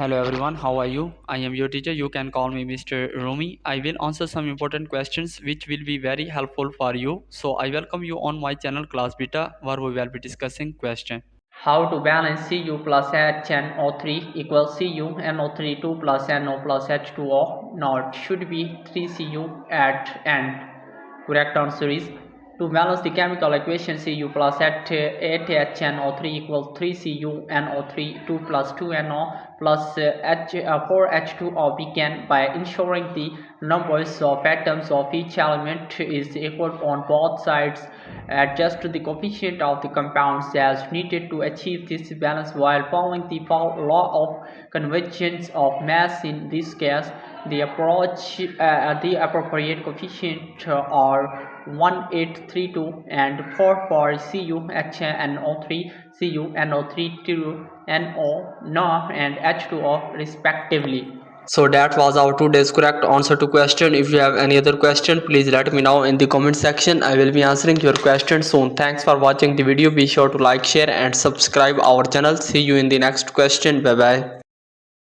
Hello everyone, how are you? I am your teacher. You can call me Mr. Rumi. I will answer some important questions which will be very helpful for you. So I welcome you on my channel Class Beta, where we will be discussing question. How to balance Cu plus HNO3 equals Cu NO3 2 plus NO plus H2O not should be 3 Cu at end. Correct answer is to balance the chemical equation Cu plus 8HNO3 equals 3 Cu NO3 2 plus 2NO plus 4H2O begin by ensuring the numbers of atoms of each element is equal on both sides. Adjust the coefficient of the compounds as needed to achieve this balance while following the law of convergence of mass. In this case, the appropriate coefficient are 1832 and 4 for Cu HNO3, Cu NO3 to NO and H2O respectively. So that was our today's correct answer to question. If you have any other question, please let me know in the comment section. I will be answering your question soon. Thanks for watching the video. Be sure to like, share and subscribe our channel. See you in the next question. Bye bye.